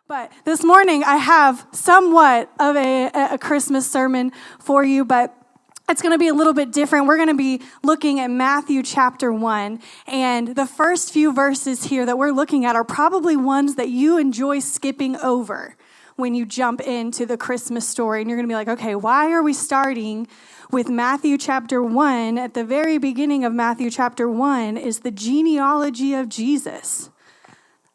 But this morning I have somewhat of a Christmas sermon for you, but it's going to be a little bit different. We're going to be looking at Matthew chapter 1, and the first few verses here that we're looking at are probably ones that you enjoy skipping over when you jump into the Christmas story. And you're going to be like, okay, why are we starting with Matthew chapter 1? At the very beginning of Matthew chapter 1 is the genealogy of Jesus.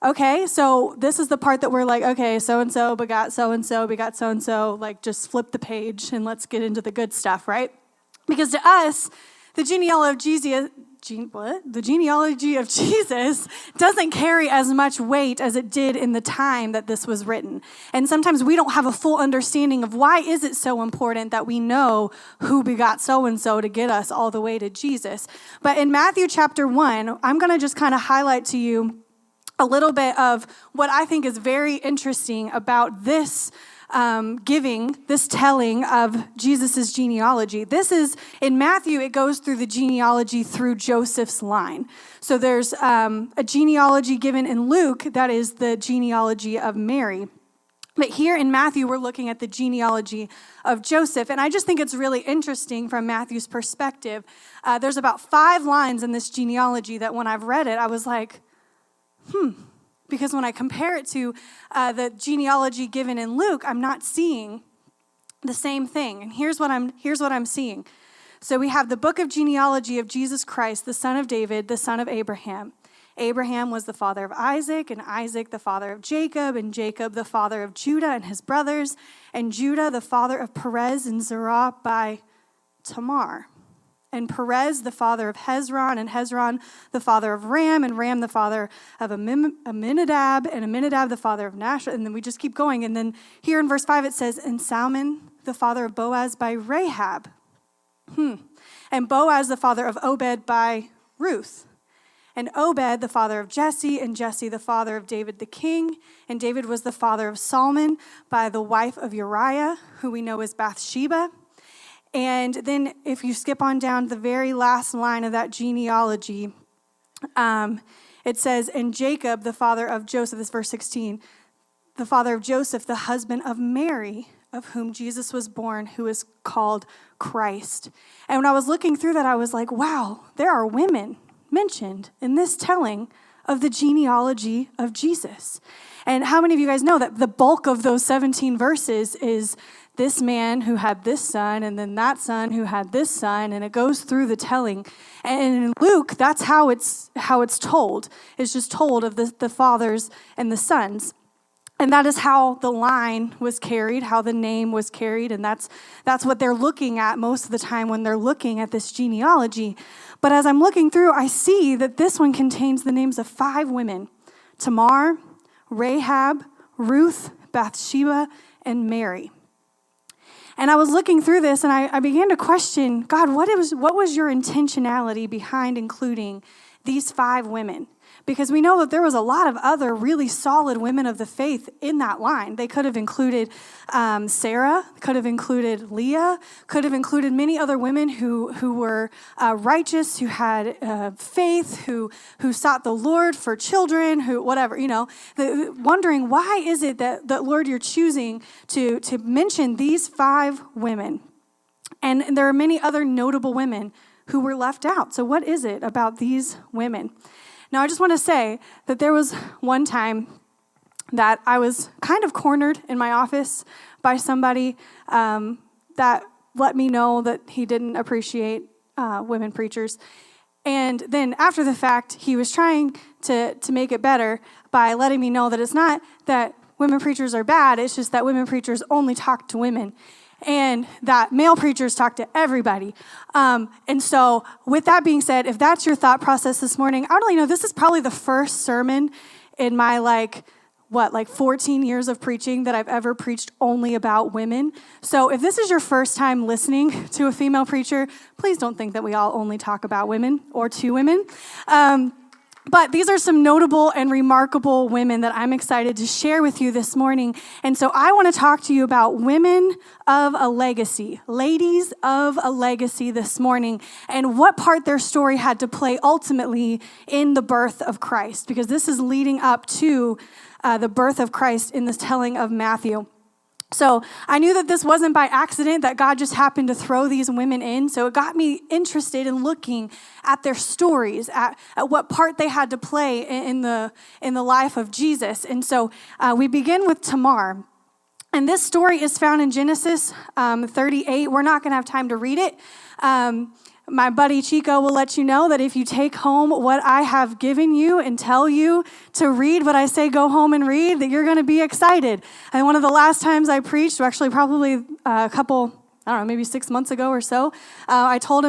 Okay, so this is the part that we're like, okay, so-and-so begot so-and-so, begot so-and-so, like just flip the page and let's get into the good stuff, right? Because to us, the genealogy of Jesus doesn't carry as much weight as it did in the time that this was written. And sometimes we don't have a full understanding of why is it so important that we know who begot so-and-so to get us all the way to Jesus. But in Matthew chapter 1, I'm going to just kind of highlight to you a little bit of what I think is very interesting about this this telling of Jesus's genealogy. This is, in Matthew, it goes through the genealogy through Joseph's line. So there's a genealogy given in Luke that is the genealogy of Mary. But here in Matthew, we're looking at the genealogy of Joseph. And I just think it's really interesting from Matthew's perspective. There's about 5 lines in this genealogy that when I've read it, I was like, because when I compare it to the genealogy given in Luke, I'm not seeing the same thing. And here's what I'm seeing. So we have the book of genealogy of Jesus Christ, the son of David, the son of Abraham. Abraham was the father of Isaac, and Isaac the father of Jacob, and Jacob the father of Judah and his brothers, and Judah the father of Perez and Zerah by Tamar. And Perez, the father of Hezron, and Hezron, the father of Ram, and Ram, the father of Amminadab, and Amminadab, the father of Nashon. And then we just keep going. And then here in verse 5, it says, and Salmon, the father of Boaz by Rahab. And Boaz, the father of Obed by Ruth. And Obed, the father of Jesse, and Jesse, the father of David the king. And David was the father of Solomon by the wife of Uriah, who we know as Bathsheba. And then if you skip on down the very last line of that genealogy, it says, and Jacob, the father of Joseph, this is verse 16, the father of Joseph, the husband of Mary, of whom Jesus was born, who is called Christ. And when I was looking through that, I was like, wow, there are women mentioned in this telling of the genealogy of Jesus. And how many of you guys know that the bulk of those 17 verses is this man who had this son, and then that son who had this son, and it goes through the telling. And in Luke, that's how it's told. It's just told of the fathers and the sons. And that is how the line was carried, how the name was carried, and that's what they're looking at most of the time when they're looking at this genealogy. But as I'm looking through, I see that this one contains the names of 5 women: Tamar, Rahab, Ruth, Bathsheba, and Mary. And I was looking through this, and I began to question, God, what was your intentionality behind including these 5 women? Because we know that there was a lot of other really solid women of the faith in that line. They could have included Sarah, could have included Leah, could have included many other women who were righteous, who had faith, who sought the Lord for children, who whatever, wondering why is it that Lord, you're choosing to mention these 5 women. And there are many other notable women who were left out. So what is it about these women? Now, I just want to say that there was one time that I was kind of cornered in my office by somebody that let me know that he didn't appreciate women preachers. And then after the fact, he was trying to make it better by letting me know that it's not that women preachers are bad, it's just that women preachers only talk to women. And that male preachers talk to everybody. And so with that being said, if that's your thought process this morning, I don't know, this is probably the first sermon in my 14 years of preaching that I've ever preached only about women. So if this is your first time listening to a female preacher, please don't think that we all only talk about women or to women. But these are some notable and remarkable women that I'm excited to share with you this morning. And so I want to talk to you about women of a legacy, ladies of a legacy this morning, and what part their story had to play ultimately in the birth of Christ, because this is leading up to the birth of Christ in this telling of Matthew. So I knew that this wasn't by accident, that God just happened to throw these women in. So it got me interested in looking at their stories, at what part they had to play in the life of Jesus. And so we begin with Tamar. And this story is found in Genesis 38. We're not going to have time to read it. My buddy Chico will let you know that if you take home what I have given you and tell you to read what I say, go home and read, that you're going to be excited. And one of the last times I preached, actually probably a couple, I don't know, maybe 6 months ago or so, I told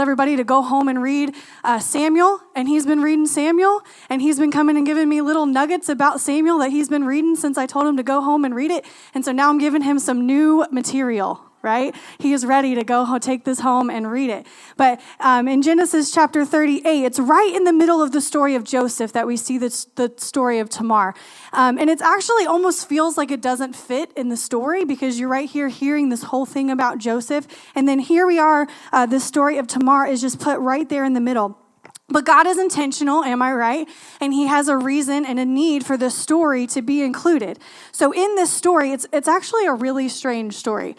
everybody to go home and read Samuel, and he's been reading Samuel, and he's been coming and giving me little nuggets about Samuel that he's been reading since I told him to go home and read it. And so now I'm giving him some new material. Right? He is ready to go take this home and read it. But in Genesis chapter 38, it's right in the middle of the story of Joseph that we see the story of Tamar. And it actually almost feels like it doesn't fit in the story because you're right here hearing this whole thing about Joseph. And then here we are, the story of Tamar is just put right there in the middle. But God is intentional, am I right? And he has a reason and a need for this story to be included. So in this story, it's actually a really strange story.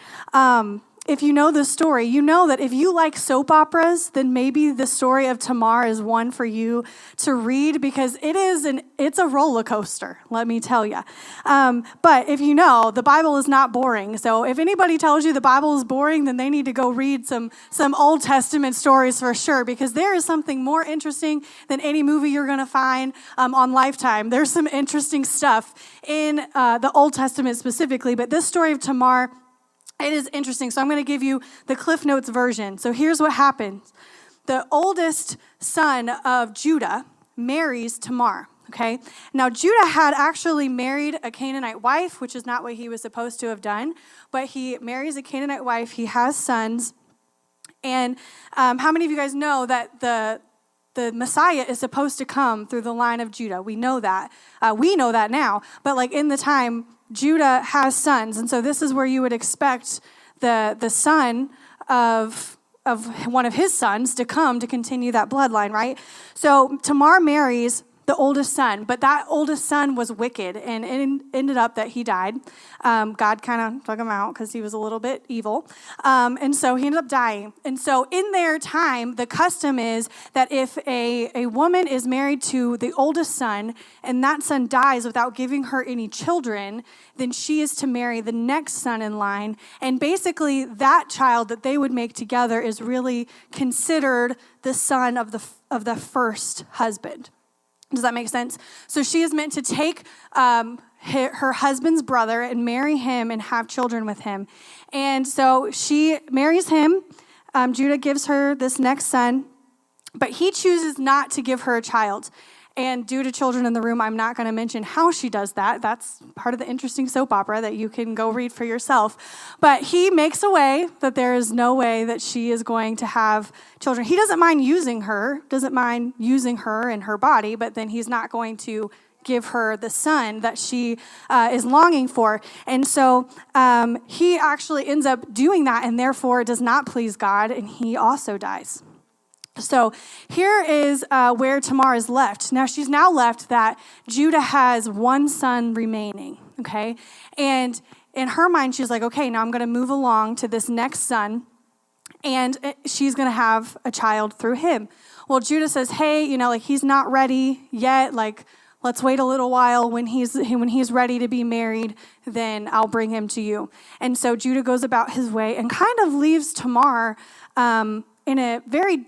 If you know the story, you know that if you like soap operas, then maybe the story of Tamar is one for you to read because it's a roller coaster, let me tell you. But if you know, the Bible is not boring. So if anybody tells you the Bible is boring, then they need to go read some Old Testament stories for sure because there is something more interesting than any movie you're going to find on Lifetime. There's some interesting stuff in the Old Testament specifically, but this story of Tamar, it is interesting. So I'm going to give you the Cliff Notes version. So here's what happens. The oldest son of Judah marries Tamar. Okay. Now, Judah had actually married a Canaanite wife, which is not what he was supposed to have done. But he marries a Canaanite wife. He has sons. And how many of you guys know that the Messiah is supposed to come through the line of Judah? We know that. We know that now. But like in the time, Judah has sons, and so this is where you would expect the son of one of his sons to come to continue that bloodline, right? So Tamar marries the oldest son, but that oldest son was wicked, and it ended up that he died. God kind of took him out because he was a little bit evil, and so he ended up dying. And so in their time, the custom is that if a woman is married to the oldest son, and that son dies without giving her any children, then she is to marry the next son in line, and basically that child that they would make together is really considered the son of the first husband. Does that make sense? So she is meant to take her husband's brother and marry him and have children with him. And so she marries him. Judah gives her this next son, but he chooses not to give her a child. And due to children in the room, I'm not going to mention how she does that. That's part of the interesting soap opera that you can go read for yourself. But he makes a way that there is no way that she is going to have children. He doesn't mind using her in her body, but then he's not going to give her the son that she is longing for. And so he actually ends up doing that, and therefore it does not please God, and he also dies. So here is where Tamar is left. Now she's now left that Judah has one son remaining, okay? And in her mind, she's like, okay, now I'm going to move along to this next son, and she's going to have a child through him. Well, Judah says, hey, he's not ready yet. Let's wait a little while. When he's ready to be married, then I'll bring him to you. And so Judah goes about his way and kind of leaves Tamar in a very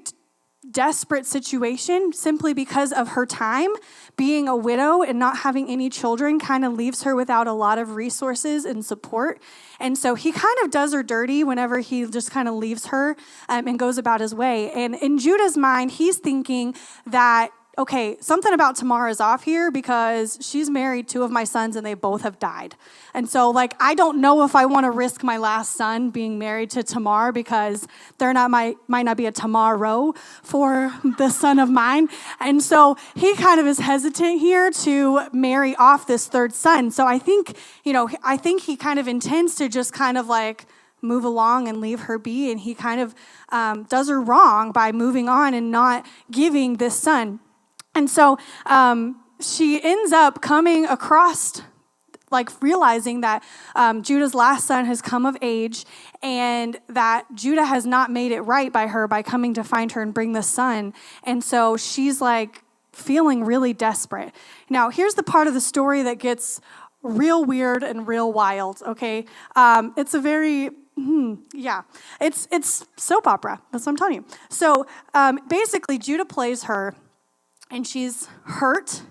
desperate situation simply because of her time. Being a widow and not having any children kind of leaves her without a lot of resources and support. And so he kind of does her dirty whenever he just kind of leaves her and goes about his way. And in Judah's mind, he's thinking that, okay, something about Tamar is off here because she's married two of my sons and they both have died. And so I don't know if I want to risk my last son being married to Tamar because might not be a Tamar-row for the son of mine. And so he kind of is hesitant here to marry off this third son. So I think he kind of intends to just kind of move along and leave her be. And he kind of does her wrong by moving on and not giving this son. And so she ends up coming across, like realizing that Judah's last son has come of age and that Judah has not made it right by her by coming to find her and bring the son. And so she's like feeling really desperate. Now, here's the part of the story that gets real weird and real wild, okay? It's a very, it's soap opera. That's what I'm telling you. So basically, Judah plays her, and she's hurt,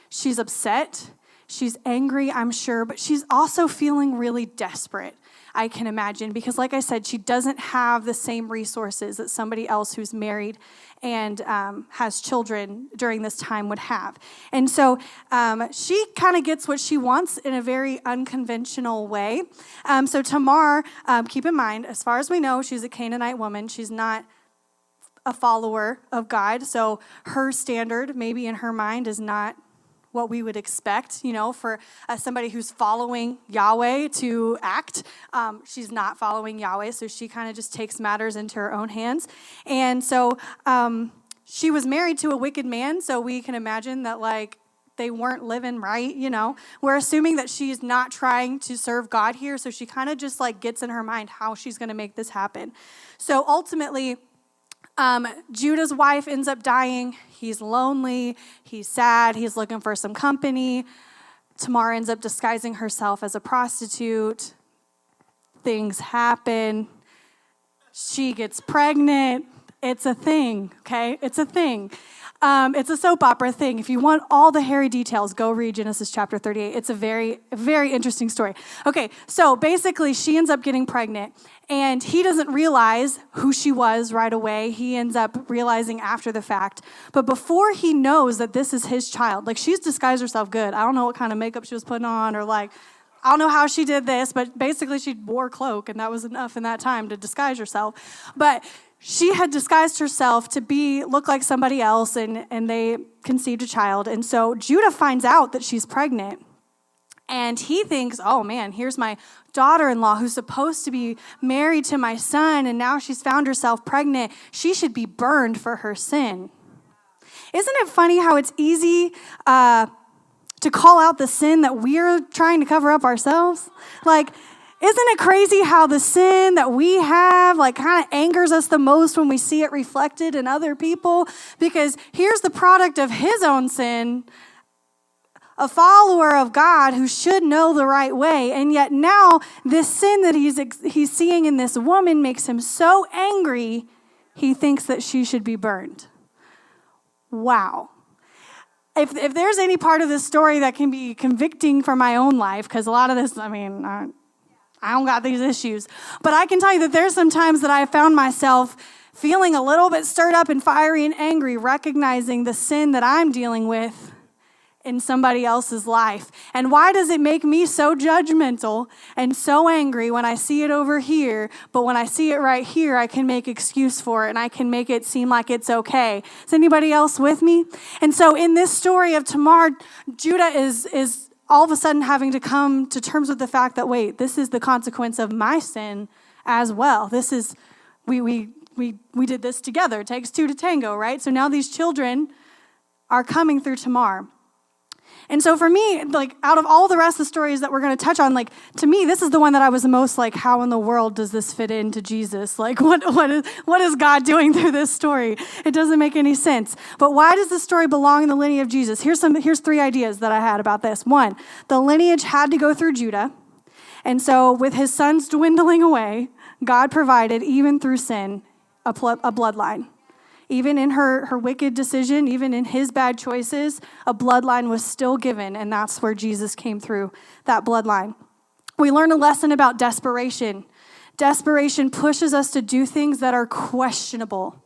she's upset, she's angry, I'm sure, but she's also feeling really desperate, I can imagine, because like I said, she doesn't have the same resources that somebody else who's married and has children during this time would have. And so she kind of gets what she wants in a very unconventional way. So Tamar, keep in mind, as far as we know, she's a Canaanite woman. She's not a follower of God. So her standard, maybe in her mind, is not what we would expect, for somebody who's following Yahweh to act. She's not following Yahweh, so she kind of just takes matters into her own hands. And so she was married to a wicked man, so we can imagine that, like, they weren't living right, We're assuming that she's not trying to serve God here, so she kind of just, like, gets in her mind how she's going to make this happen. So ultimately, Judah's wife ends up dying. He's lonely. He's sad. He's looking for some company. Tamar ends up disguising herself as a prostitute. Things happen. She gets pregnant. It's a thing, okay? It's a thing. It's a soap opera thing. If you want all the hairy details, go read Genesis chapter 38. It's a very, very interesting story. Okay, so basically she ends up getting pregnant, and he doesn't realize who she was right away. He ends up realizing after the fact. But before he knows that this is his child, like, she's disguised herself good. I don't know what kind of makeup she was putting on, or like, I don't know how she did this, but basically she wore a cloak, and that was enough in that time to disguise herself. But she had disguised herself to look like somebody else, and they conceived a child. And so Judah finds out that she's pregnant, and he thinks, oh man, here's my daughter-in-law who's supposed to be married to my son, and now she's found herself pregnant. She should be burned for her sin. Isn't it funny how it's easy to call out the sin that we're trying to cover up ourselves? Like, isn't it crazy how the sin that we have, like, kind of angers us the most when we see it reflected in other people? Because here's the product of his own sin, a follower of God who should know the right way, and yet now this sin that he's seeing in this woman makes him so angry, he thinks that she should be burned. Wow. If there's any part of this story that can be convicting for my own life, because a lot of this, I don't got these issues. But I can tell you that there's some times that I found myself feeling a little bit stirred up and fiery and angry, recognizing the sin that I'm dealing with in somebody else's life. And why does it make me so judgmental and so angry when I see it over here, but when I see it right here, I can make excuse for it and I can make it seem like it's okay? Is anybody else with me? And so in this story of Tamar, Judah is all of a sudden having to come to terms with the fact that, wait, this is the consequence of my sin as well. This is, we did this together. It takes two to tango, right? So now these children are coming through Tamar. And so for me, like, out of all the rest of the stories that we're going to touch on, like, to me, this is the one that I was the most like, how in the world does this fit into Jesus? Like, what is God doing through this story? It doesn't make any sense. But why does this story belong in the lineage of Jesus? Here's three ideas that I had about this. One, the lineage had to go through Judah. And so with his sons dwindling away, God provided, even through sin, a bloodline. Even in her wicked decision, even in his bad choices, a bloodline was still given, and that's where Jesus came through that bloodline. We learn a lesson about desperation. Desperation pushes us to do things that are questionable,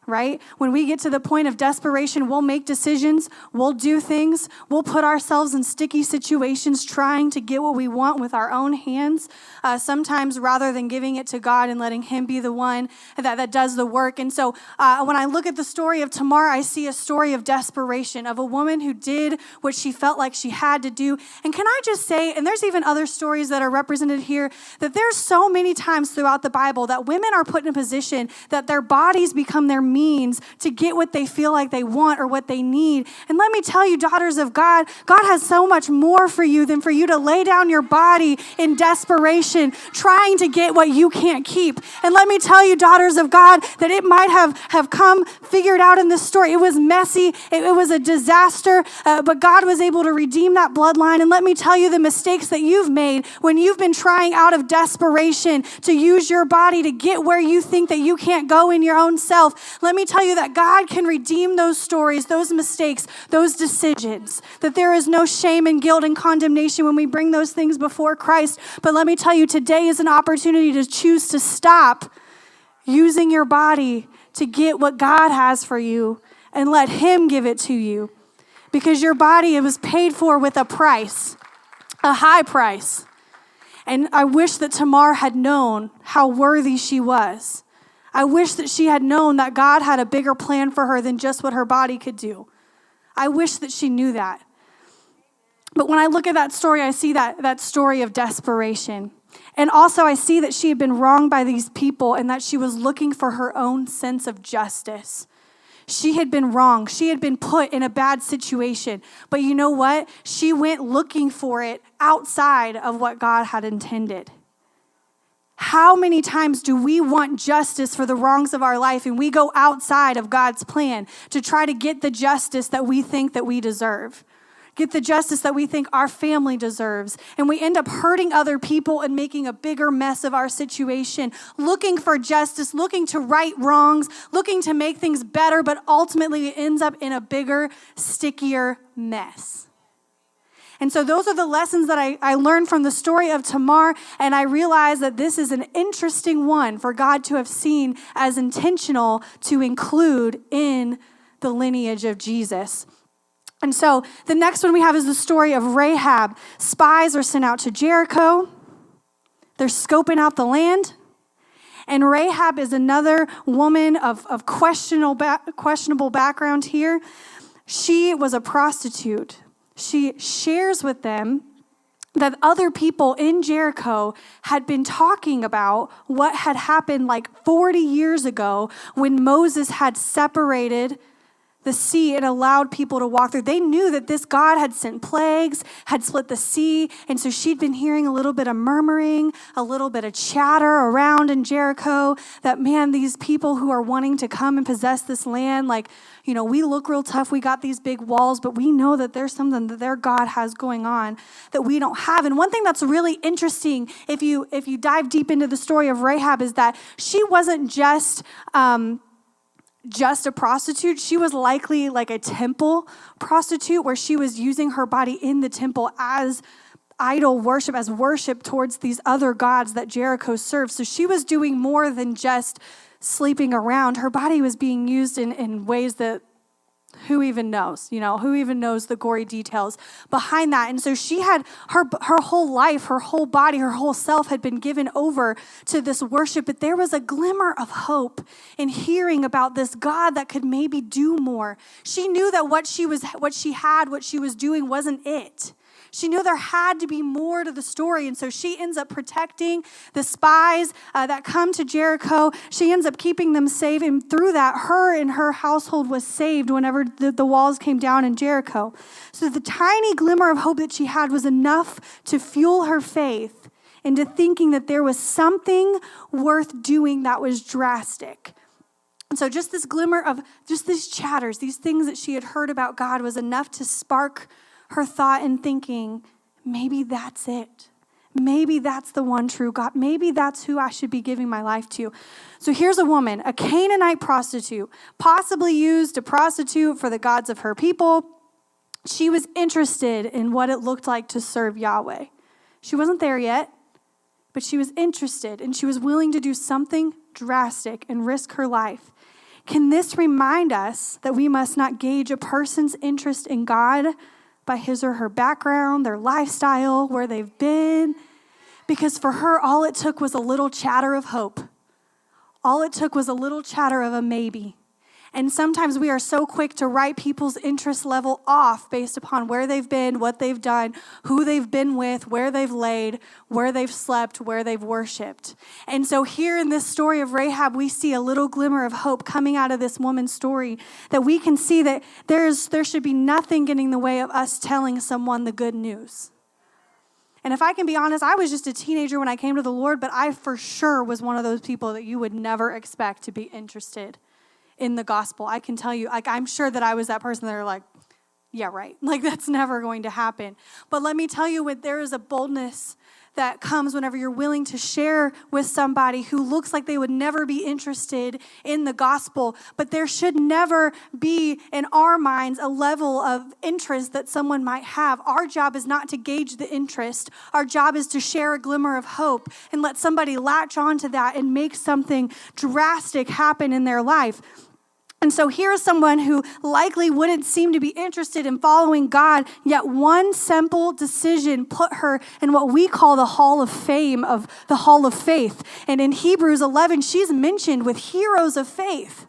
right? When we get to the point of desperation, we'll make decisions, we'll do things, we'll put ourselves in sticky situations trying to get what we want with our own hands, sometimes rather than giving it to God and letting him be the one that does the work. And so when I look at the story of Tamar, I see a story of desperation, of a woman who did what she felt like she had to do. And can I just say, and there's even other stories that are represented here, that there's so many times throughout the Bible that women are put in a position that their bodies become their means to get what they feel like they want or what they need. And let me tell you, daughters of God, God has so much more for you than for you to lay down your body in desperation, trying to get what you can't keep. And let me tell you, daughters of God, that it might have come figured out in this story. It was messy. It was a disaster, but God was able to redeem that bloodline. And let me tell you the mistakes that you've made when you've been trying out of desperation to use your body to get where you think that you can't go in your own self. Let me tell you that God can redeem those stories, those mistakes, those decisions, that there is no shame and guilt and condemnation when we bring those things before Christ. But let me tell you, today is an opportunity to choose to stop using your body to get what God has for you and let Him give it to you. Because your body, it was paid for with a price, a high price. And I wish that Tamar had known how worthy she was. I wish that she had known that God had a bigger plan for her than just what her body could do. I wish that she knew that. But when I look at that story, I see that story of desperation. And also I see that she had been wronged by these people and that she was looking for her own sense of justice. She had been wrong. She had been put in a bad situation. But you know what? She went looking for it outside of what God had intended. How many times do we want justice for the wrongs of our life and we go outside of God's plan to try to get the justice that we think that we deserve? Get the justice that we think our family deserves. And we end up hurting other people and making a bigger mess of our situation, looking for justice, looking to right wrongs, looking to make things better, but ultimately it ends up in a bigger, stickier mess. And so those are the lessons that I learned from the story of Tamar, and I realized that this is an interesting one for God to have seen as intentional to include in the lineage of Jesus. And so the next one we have is the story of Rahab. Spies are sent out to Jericho. They're scoping out the land. And Rahab is another woman of questionable background here. She was a prostitute. She shares with them that other people in Jericho had been talking about what had happened like 40 years ago when Moses had separated the sea and allowed people to walk through. They knew that this God had sent plagues, had split the sea, and so she'd been hearing a little bit of murmuring, a little bit of chatter around in Jericho that, man, these people who are wanting to come and possess this land, like, you know, we look real tough, we got these big walls, but we know that there's something that their God has going on that we don't have. And one thing that's really interesting, if you dive deep into the story of Rahab, is that she wasn't just a prostitute. She was likely like a temple prostitute where she was using her body in the temple as idol worship, as worship towards these other gods that Jericho served. So she was doing more than just sleeping around. Her body was being used in ways that who even knows, who even knows the gory details behind that. And so she had her whole life, her whole body, her whole self had been given over to this worship. But there was a glimmer of hope in hearing about this God that could maybe do more. She knew that what she was doing wasn't it. She knew there had to be more to the story, and so she ends up protecting the spies that come to Jericho. She ends up keeping them safe, and through that, her and her household was saved whenever the walls came down in Jericho. So the tiny glimmer of hope that she had was enough to fuel her faith into thinking that there was something worth doing that was drastic. And so just this glimmer of just these chatters, these things that she had heard about God was enough to spark her thought and thinking, maybe that's it. Maybe that's the one true God. Maybe that's who I should be giving my life to. So here's a woman, a Canaanite prostitute, possibly used to prostitute for the gods of her people. She was interested in what it looked like to serve Yahweh. She wasn't there yet, but she was interested, and she was willing to do something drastic and risk her life. Can this remind us that we must not gauge a person's interest in God by his or her background, their lifestyle, where they've been? Because for her, all it took was a little chatter of hope. All it took was a little chatter of a maybe. And sometimes we are so quick to write people's interest level off based upon where they've been, what they've done, who they've been with, where they've laid, where they've slept, where they've worshiped. And so here in this story of Rahab, we see a little glimmer of hope coming out of this woman's story, that we can see that there should be nothing getting in the way of us telling someone the good news. And if I can be honest, I was just a teenager when I came to the Lord, but I for sure was one of those people that you would never expect to be interested in the gospel. I can tell you, I'm sure that I was that person that are like, yeah, right. That's never going to happen. But let me tell you, there is a boldness that comes whenever you're willing to share with somebody who looks like they would never be interested in the gospel. But there should never be, in our minds, a level of interest that someone might have. Our job is not to gauge the interest. Our job is to share a glimmer of hope and let somebody latch onto that and make something drastic happen in their life. And so here's someone who likely wouldn't seem to be interested in following God, yet one simple decision put her in what we call the hall of fame of the hall of faith. And in Hebrews 11, she's mentioned with heroes of faith.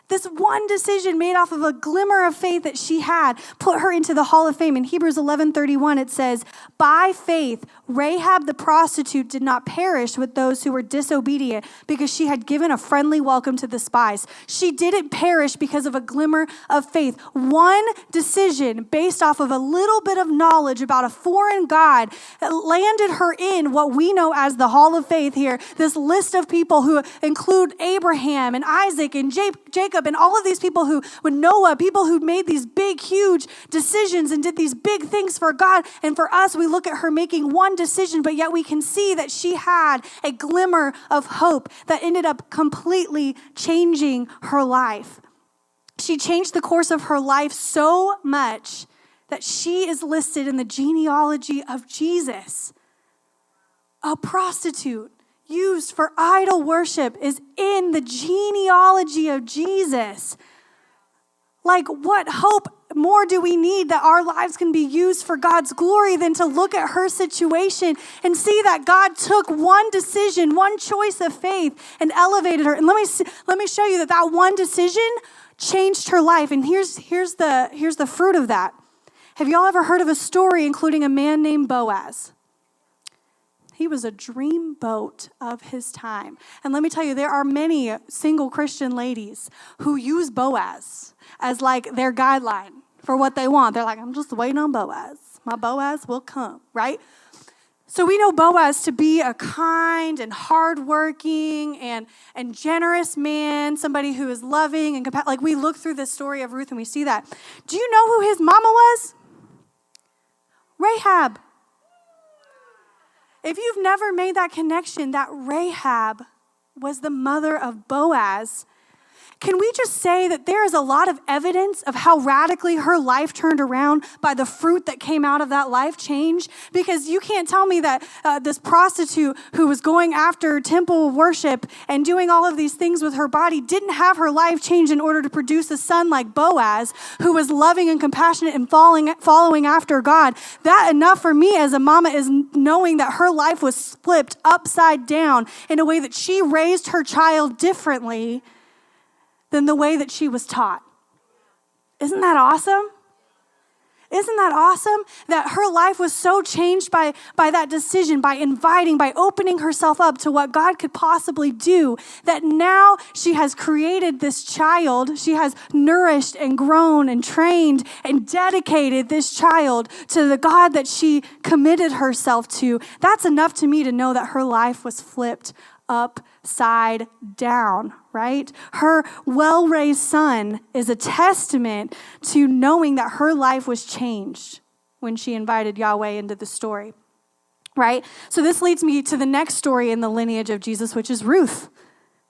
This one decision made off of a glimmer of faith that she had put her into the hall of fame. In Hebrews 11:31, it says, by faith, Rahab the prostitute did not perish with those who were disobedient because she had given a friendly welcome to the spies. She didn't perish because of a glimmer of faith. One decision based off of a little bit of knowledge about a foreign God landed her in what we know as the hall of faith here, this list of people who include Abraham and Isaac and Jacob and all of these people who, with Noah, people who made these big, huge decisions and did these big things for God. And for us, we look at her making one decision, but yet we can see that she had a glimmer of hope that ended up completely changing her life. She changed the course of her life so much that she is listed in the genealogy of Jesus. A prostitute used for idol worship is in the genealogy of Jesus. What hope more do we need that our lives can be used for God's glory than to look at her situation and see that God took one decision, one choice of faith and elevated her. And let me show you that one decision changed her life. And here's the fruit of that. Have y'all ever heard of a story including a man named Boaz? He was a dreamboat of his time. And let me tell you, there are many single Christian ladies who use Boaz as their guideline for what they want. They're like, I'm just waiting on Boaz. My Boaz will come, right? So we know Boaz to be a kind and hardworking and generous man, somebody who is loving and compassionate. We look through the story of Ruth and we see that. Do you know who his mama was? Rahab. If you've never made that connection, that Rahab was the mother of Boaz, can we just say that there is a lot of evidence of how radically her life turned around by the fruit that came out of that life change? Because you can't tell me that this prostitute who was going after temple worship and doing all of these things with her body didn't have her life change in order to produce a son like Boaz, who was loving and compassionate and following after God. That enough for me as a mama is knowing that her life was flipped upside down in a way that she raised her child differently than the way that she was taught. Isn't that awesome? Isn't that awesome? That her life was so changed by that decision, by opening herself up to what God could possibly do, that now she has created this child. She has nourished and grown and trained and dedicated this child to the God that she committed herself to. That's enough to me to know that her life was flipped upside down, right? Her well-raised son is a testament to knowing that her life was changed when she invited Yahweh into the story, right? So this leads me to the next story in the lineage of Jesus, which is Ruth.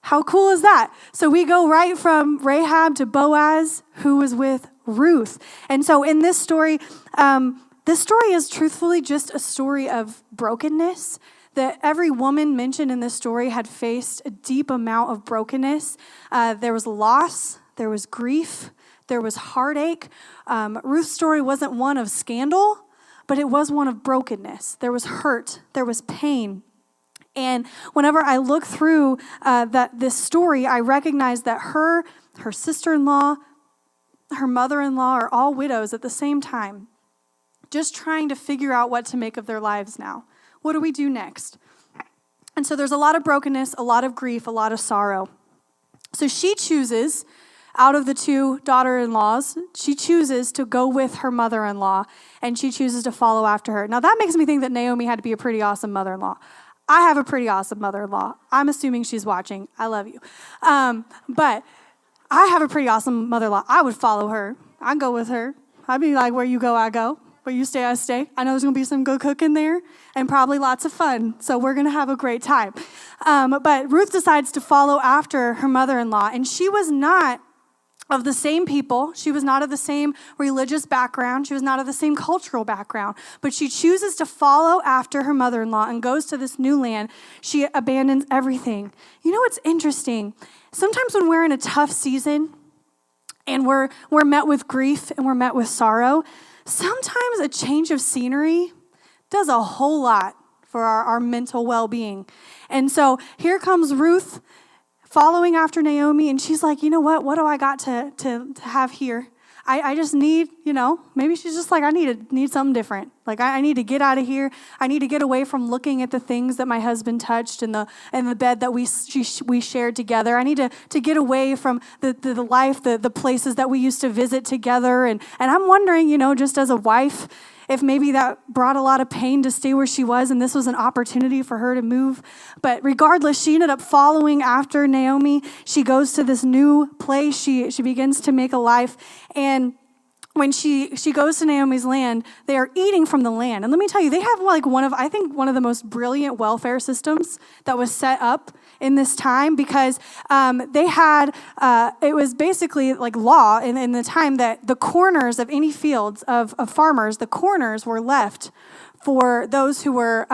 How cool is that? So we go right from Rahab to Boaz, who was with Ruth. And so in this story is truthfully just a story of brokenness. That every woman mentioned in this story had faced a deep amount of brokenness. There was loss, there was grief, there was heartache. Ruth's story wasn't one of scandal, but it was one of brokenness. There was hurt, there was pain. And whenever I look through this story, I recognize that her her sister-in-law, her mother-in-law are all widows at the same time, just trying to figure out what to make of their lives now. What do we do next? And so there's a lot of brokenness, a lot of grief, a lot of sorrow. So she chooses, out of the two daughter-in-laws, she chooses to go with her mother-in-law, and she chooses to follow after her. Now that makes me think that Naomi had to be a pretty awesome mother-in-law. I have a pretty awesome mother-in-law. I'm assuming she's watching. I love you. But I have a pretty awesome mother-in-law. I would follow her. I'd go with her. I'd be like, where you go, I go. Where you stay, I stay. I know there's going to be some good cooking there and probably lots of fun. So we're going to have a great time. But Ruth decides to follow after her mother-in-law. And she was not of the same people. She was not of the same religious background. She was not of the same cultural background. But she chooses to follow after her mother-in-law and goes to this new land. She abandons everything. You know what's interesting? Sometimes when we're in a tough season and we're met with grief and we're met with sorrow, sometimes a change of scenery does a whole lot for our mental well-being. And so here comes Ruth following after Naomi, and she's like, you know what do I got to have here? I just need, maybe she's just like, I need something different. Like, I need to get out of here. I need to get away from looking at the things that my husband touched and the bed that we shared together. I need to get away from the life, the places that we used to visit together. And I'm wondering, just as a wife, if maybe that brought a lot of pain to stay where she was and this was an opportunity for her to move. But regardless, she ended up following after Naomi. She goes to this new place. She begins to make a life. And when she goes to Naomi's land, they are eating from the land. And let me tell you, they have one of the most brilliant welfare systems that was set up in this time, because they had, it was basically like law in the time that the corners of any fields of farmers, the corners were left for those who were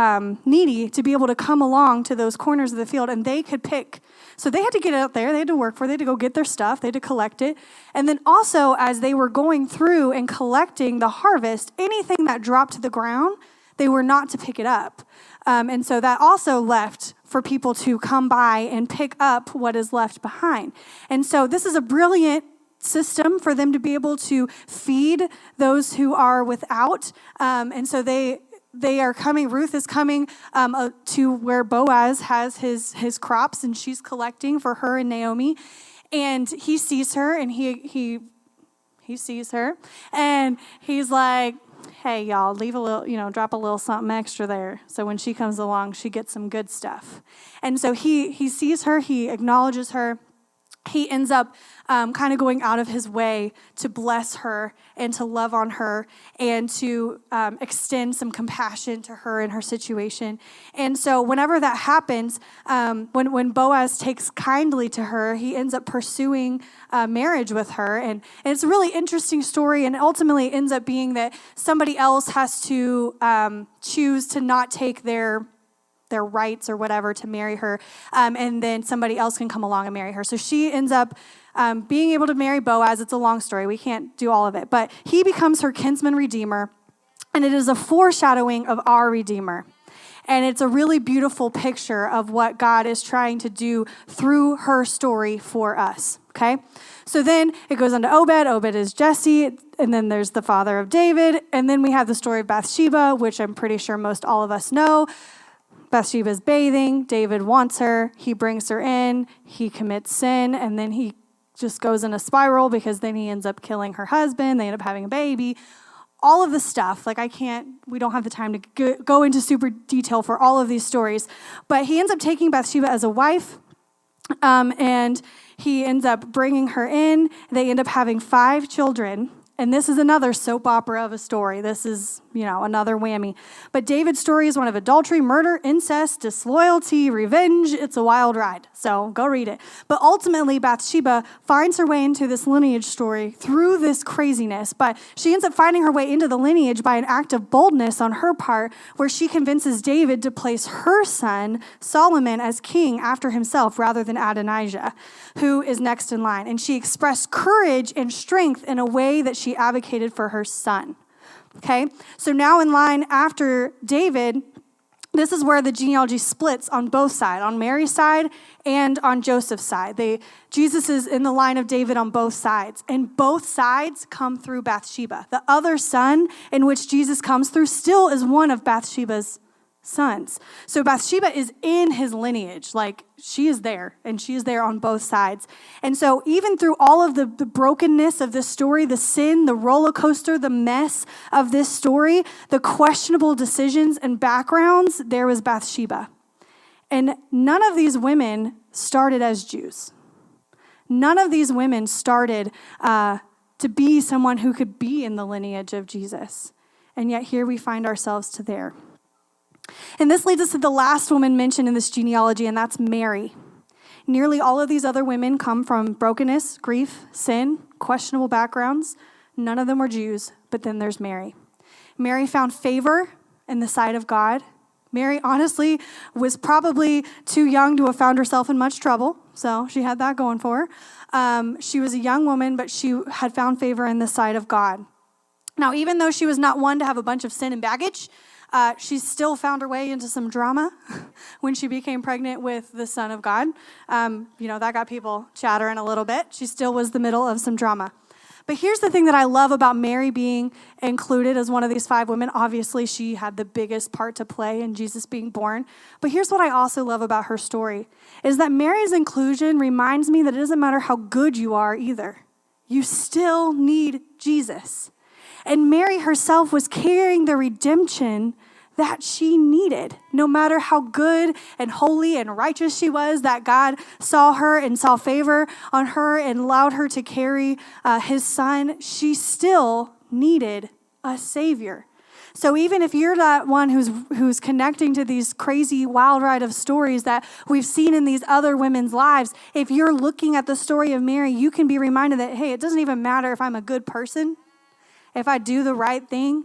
needy to be able to come along to those corners of the field, and they could pick. So they had to get out there, they had to work for it, they had to go get their stuff, they had to collect it. And then also, as they were going through and collecting the harvest, anything that dropped to the ground, they were not to pick it up. And so that also left for people to come by and pick up what is left behind. And so this is a brilliant system for them to be able to feed those who are without. And so they are coming, Ruth is coming to where Boaz has his crops, and she's collecting for her and Naomi. And he sees her, and he sees her, and he's like, hey, y'all, leave a little, drop a little something extra there. So when she comes along, she gets some good stuff. And so he sees her, he acknowledges her. He ends up kind of going out of his way to bless her and to love on her and to extend some compassion to her in her situation. And so whenever that happens, when Boaz takes kindly to her, he ends up pursuing marriage with her. And it's a really interesting story, and ultimately ends up being that somebody else has to choose to not take their rights or whatever to marry her, and then somebody else can come along and marry her. So she ends up being able to marry Boaz. It's a long story. We can't do all of it. But he becomes her kinsman redeemer, and it is a foreshadowing of our Redeemer. And it's a really beautiful picture of what God is trying to do through her story for us, okay? So then it goes on to Obed. Obed is Jesse, and then there's the father of David, and then we have the story of Bathsheba, which I'm pretty sure most all of us know. Bathsheba's bathing. David wants her. He brings her in. He commits sin, and then he just goes in a spiral because then he ends up killing her husband. They end up having a baby. All of the stuff, we don't have the time to go into super detail for all of these stories, but he ends up taking Bathsheba as a wife, and he ends up bringing her in. They end up having 5 children. And this is another soap opera of a story. This is, another whammy. But David's story is one of adultery, murder, incest, disloyalty, revenge. It's a wild ride. So go read it. But ultimately, Bathsheba finds her way into this lineage story through this craziness. But she ends up finding her way into the lineage by an act of boldness on her part, where she convinces David to place her son, Solomon, as king after himself rather than Adonijah, who is next in line. And she expressed courage and strength in a way that she advocated for her son. Okay, so now in line after David this is where the genealogy splits on both sides, on Mary's side and on Joseph's side. Jesus is in the line of David on both sides, and both sides come through Bathsheba. The other son in which Jesus comes through still is one of Bathsheba's sons. So Bathsheba is in his lineage, like she is there, and she is there on both sides. And so even through all of the brokenness of this story, the sin, the roller coaster, the mess of this story, the questionable decisions and backgrounds, there was Bathsheba. And none of these women started as Jews. None of these women started to be someone who could be in the lineage of Jesus. And yet here we find ourselves to there. And this leads us to the last woman mentioned in this genealogy, and that's Mary. Nearly all of these other women come from brokenness, grief, sin, questionable backgrounds. None of them were Jews, but then there's Mary. Mary found favor in the sight of God. Mary, honestly, was probably too young to have found herself in much trouble, so she had that going for her. She was a young woman, but she had found favor in the sight of God. Now, even though she was not one to have a bunch of sin and baggage, she still found her way into some drama when she became pregnant with the Son of God. That got people chattering a little bit. She still was the middle of some drama. But here's the thing that I love about Mary being included as one of these 5 women. Obviously, she had the biggest part to play in Jesus being born. But here's what I also love about her story, is that Mary's inclusion reminds me that it doesn't matter how good you are either. You still need Jesus. And Mary herself was carrying the redemption that she needed. No matter how good and holy and righteous she was, that God saw her and saw favor on her and allowed her to carry his son, she still needed a Savior. So even if you're that one who's connecting to these crazy wild ride of stories that we've seen in these other women's lives, if you're looking at the story of Mary, you can be reminded that, hey, it doesn't even matter if I'm a good person. If I do the right thing,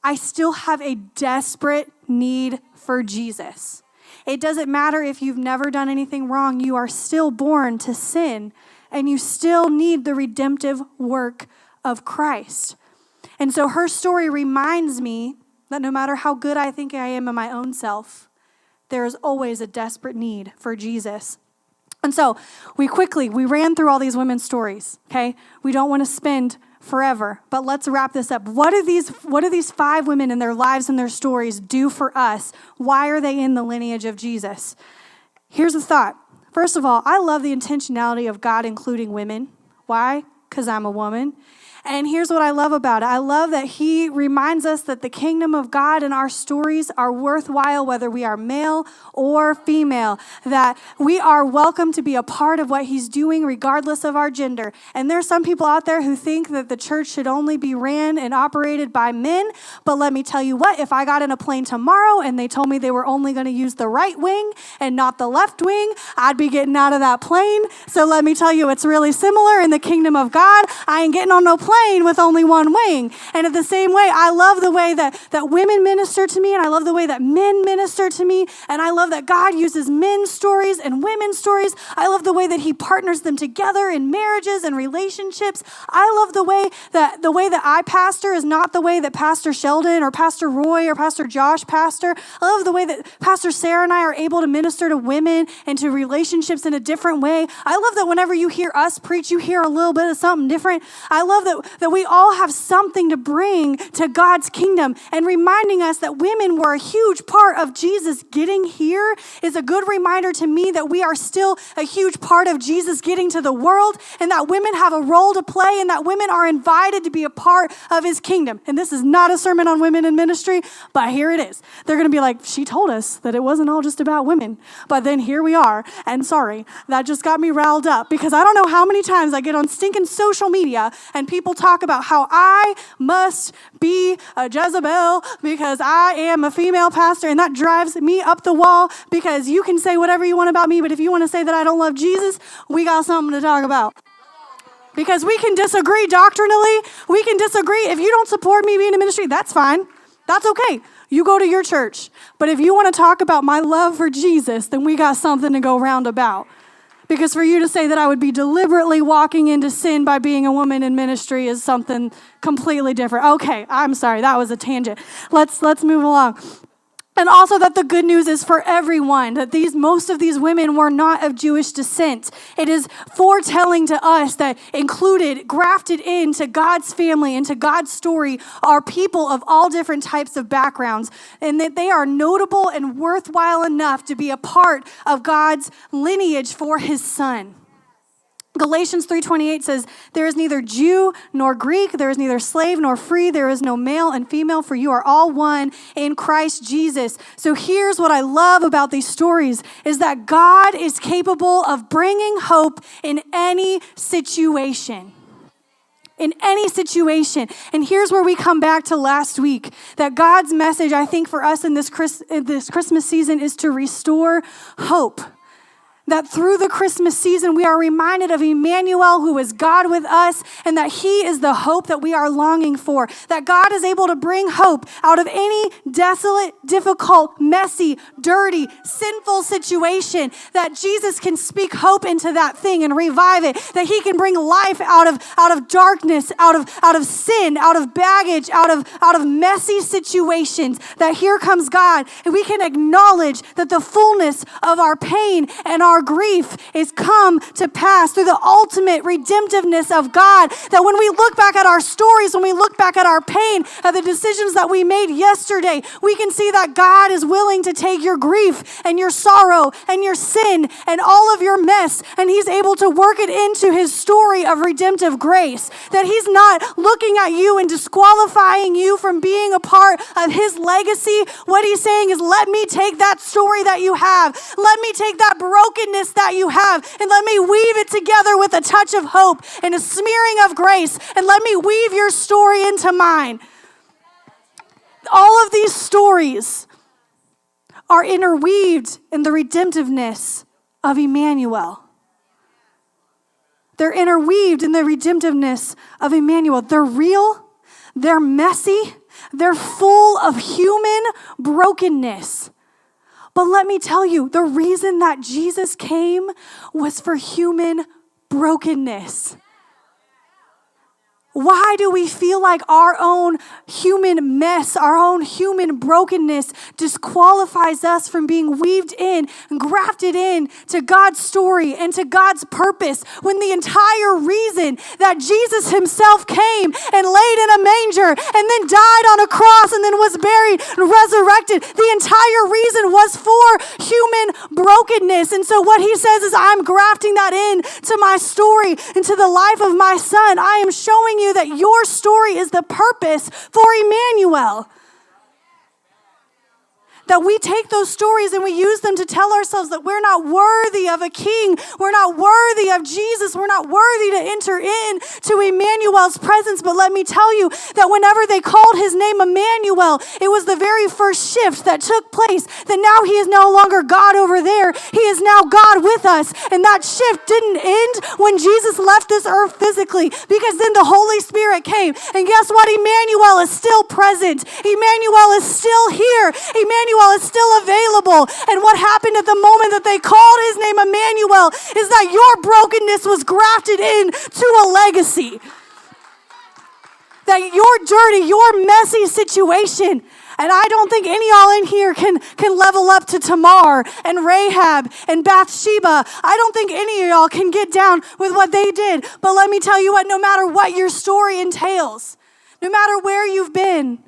I still have a desperate need for Jesus. It doesn't matter if you've never done anything wrong. You are still born to sin, and you still need the redemptive work of Christ. And so her story reminds me that no matter how good I think I am in my own self, there is always a desperate need for Jesus. And so we ran through all these women's stories, okay? We don't want to spend forever, but let's wrap this up. What do these 5 women in their lives and their stories do for us? Why are they in the lineage of Jesus? Here's a thought. First of all, I love the intentionality of God including women. Why? Because I'm a woman. And here's what I love about it. I love that he reminds us that the kingdom of God and our stories are worthwhile, whether we are male or female, that we are welcome to be a part of what he's doing regardless of our gender. And there's some people out there who think that the church should only be ran and operated by men. But let me tell you what, if I got in a plane tomorrow and they told me they were only going to use the right wing and not the left wing, I'd be getting out of that plane. So let me tell you, it's really similar in the kingdom of God. I ain't getting on no plane with only one wing. And in the same way, I love the way that women minister to me, and I love the way that men minister to me, and I love that God uses men's stories and women's stories. I love the way that he partners them together in marriages and relationships. I love the way that I pastor is not the way that Pastor Sheldon or Pastor Roy or Pastor Josh pastor. I love the way that Pastor Sarah and I are able to minister to women and to relationships in a different way. I love that whenever you hear us preach, you hear a little bit of something different. I love that we all have something to bring to God's kingdom, and reminding us that women were a huge part of Jesus getting here is a good reminder to me that we are still a huge part of Jesus getting to the world, and that women have a role to play, and that women are invited to be a part of his kingdom. And this is not a sermon on women in ministry, but here it is. They're going to be like, she told us that it wasn't all just about women, but then here we are. And sorry, that just got me riled up, because I don't know how many times I get on stinking social media and people talk about how I must be a Jezebel because I am a female pastor, and that drives me up the wall, because you can say whatever you want about me, but if you want to say that I don't love Jesus, we got something to talk about. Because we can disagree doctrinally. We can disagree. If you don't support me being in ministry, that's fine. That's okay. You go to your church. But if you want to talk about my love for Jesus, then we got something to go round about. Because for you to say that I would be deliberately walking into sin by being a woman in ministry is something completely different. Okay, I'm sorry. That was a tangent. Let's move along. And also that the good news is for everyone, that most of these women were not of Jewish descent. It is foretelling to us that included, grafted into God's family, into God's story, are people of all different types of backgrounds, and that they are notable and worthwhile enough to be a part of God's lineage for his son. Galatians 3:28 says, there is neither Jew nor Greek, there is neither slave nor free, there is no male and female, for you are all one in Christ Jesus. So here's what I love about these stories, is that God is capable of bringing hope in any situation. In any situation. And here's where we come back to last week, that God's message, I think, for us in this Christmas season is to restore hope. That through the Christmas season, we are reminded of Emmanuel, who is God with us, and that he is the hope that we are longing for. That God is able to bring hope out of any desolate, difficult, messy, dirty, sinful situation. That Jesus can speak hope into that thing and revive it. That he can bring life out of darkness, out of sin, out of baggage, out of messy situations. That here comes God, and we can acknowledge that the fullness of our pain and our grief is come to pass through the ultimate redemptiveness of God. That when we look back at our stories, when we look back at our pain, at the decisions that we made yesterday, we can see that God is willing to take your grief and your sorrow and your sin and all of your mess, and he's able to work it into his story of redemptive grace. That he's not looking at you and disqualifying you from being a part of his legacy. What he's saying is, let me take that story that you have. Let me take that brokenness that you have, and let me weave it together with a touch of hope and a smearing of grace, and let me weave your story into mine. All of these stories are interweaved in the redemptiveness of Emmanuel. They're interweaved in the redemptiveness of Emmanuel. They're real, they're messy, they're full of human brokenness. But let me tell you, the reason that Jesus came was for human brokenness. Why do we feel like our own human mess, our own human brokenness disqualifies us from being weaved in and grafted in to God's story and to God's purpose, when the entire reason that Jesus himself came and laid in a manger and then died on a cross and then was buried and resurrected, the entire reason was for human brokenness. And so what he says is, I'm grafting that in to my story, into the life of my son. I am showing you that your story is the purpose for Emmanuel. That we take those stories and we use them to tell ourselves that we're not worthy of a king. We're not worthy of Jesus. We're not worthy to enter in to Emmanuel's presence. But let me tell you that whenever they called his name Emmanuel, it was the very first shift that took place. That now he is no longer God over there. He is now God with us. And that shift didn't end when Jesus left this earth physically, because then the Holy Spirit came. And guess what? Emmanuel is still present. Emmanuel is still here. Emmanuel is still available. And what happened at the moment that they called his name Emmanuel is that your brokenness was grafted in to a legacy. That your dirty, your messy situation, and I don't think any of y'all in here can level up to Tamar and Rahab and Bathsheba. I don't think any of y'all can get down with what they did. But let me tell you what, no matter what your story entails, no matter where you've been,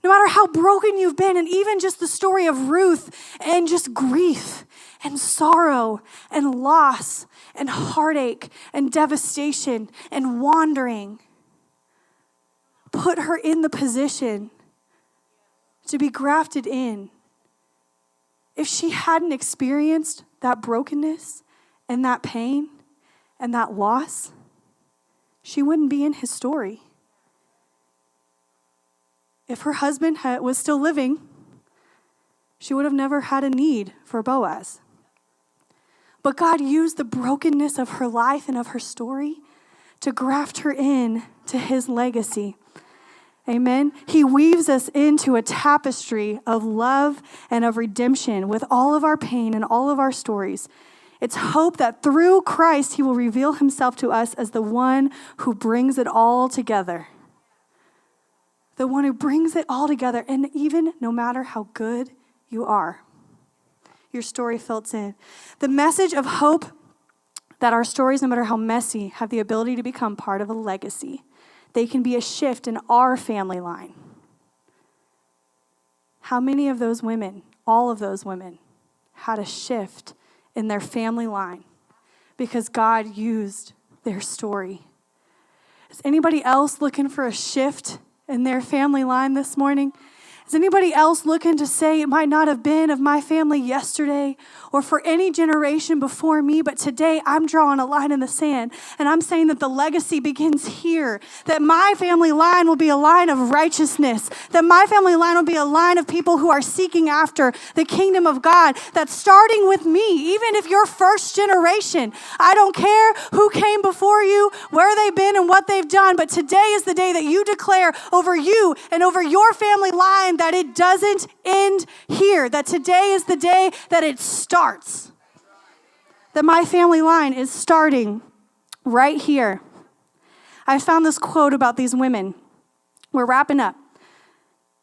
no matter how broken you've been, and even just the story of Ruth and just grief and sorrow and loss and heartache and devastation and wandering, put her in the position to be grafted in. If she hadn't experienced that brokenness and that pain and that loss, she wouldn't be in his story. If her husband was still living, she would have never had a need for Boaz. But God used the brokenness of her life and of her story to graft her in to his legacy. Amen. He weaves us into a tapestry of love and of redemption with all of our pain and all of our stories. It's hope that through Christ, he will reveal himself to us as the one who brings it all together. the one who brings it all together. And even no matter how good you are, your story fills in. The message of hope that our stories, no matter how messy, have the ability to become part of a legacy. They can be a shift in our family line. How many of those women, all of those women, had a shift in their family line because God used their story? Is anybody else looking for a shift in their family line this morning? Is anybody else looking to say it might not have been of my family yesterday or for any generation before me, but today I'm drawing a line in the sand and I'm saying that the legacy begins here, that my family line will be a line of righteousness, that my family line will be a line of people who are seeking after the kingdom of God, that's starting with me, even if you're first generation. I don't care who came before you, where they've been and what they've done, but today is the day that you declare over you and over your family line that it doesn't end here, that today is the day that it starts. That my family line is starting right here. I found this quote about these women. We're wrapping up.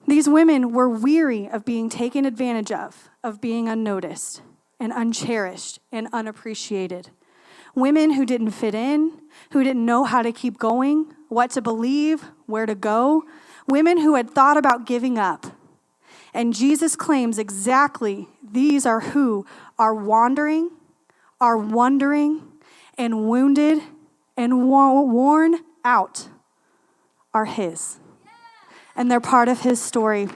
These women were weary of being taken advantage of being unnoticed and uncherished and unappreciated. Women who didn't fit in, who didn't know how to keep going, what to believe, where to go. Women who had thought about giving up. And Jesus claims exactly these are who are wandering, are wondering, and wounded, and worn out are his. And they're part of his story.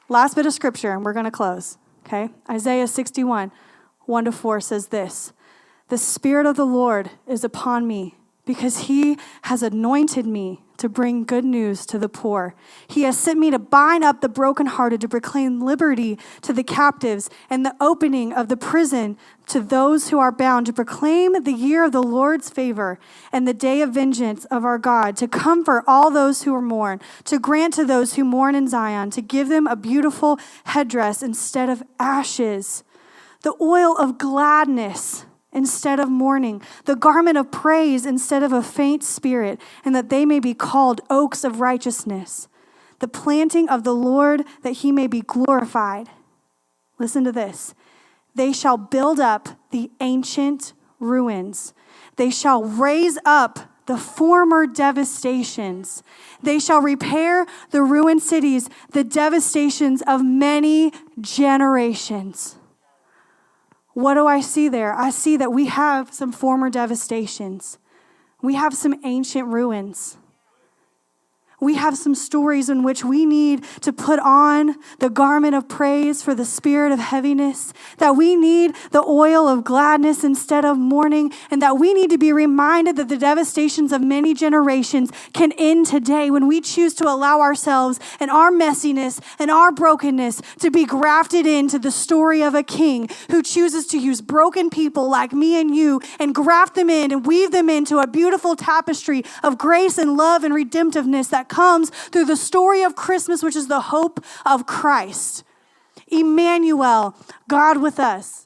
Last bit of scripture, and we're going to close. Okay? Isaiah 61, 1-4 says this: "The Spirit of the Lord is upon me, because he has anointed me to bring good news to the poor. He has sent me to bind up the brokenhearted, to proclaim liberty to the captives, and the opening of the prison to those who are bound, to proclaim the year of the Lord's favor and the day of vengeance of our God, to comfort all those who are mourn, to grant to those who mourn in Zion, to give them a beautiful headdress instead of ashes, the oil of gladness instead of mourning, the garment of praise instead of a faint spirit, and that they may be called oaks of righteousness, the planting of the Lord, that he may be glorified." Listen to this. "They shall build up the ancient ruins. They shall raise up the former devastations. They shall repair the ruined cities, the devastations of many generations." What do I see there? I see that we have some former devastations. We have some ancient ruins. We have some stories in which we need to put on the garment of praise for the spirit of heaviness, that we need the oil of gladness instead of mourning, and that we need to be reminded that the devastations of many generations can end today when we choose to allow ourselves and our messiness and our brokenness to be grafted into the story of a king who chooses to use broken people like me and you and graft them in and weave them into a beautiful tapestry of grace and love and redemptiveness that comes through the story of Christmas, which is the hope of Christ. Emmanuel, God with us.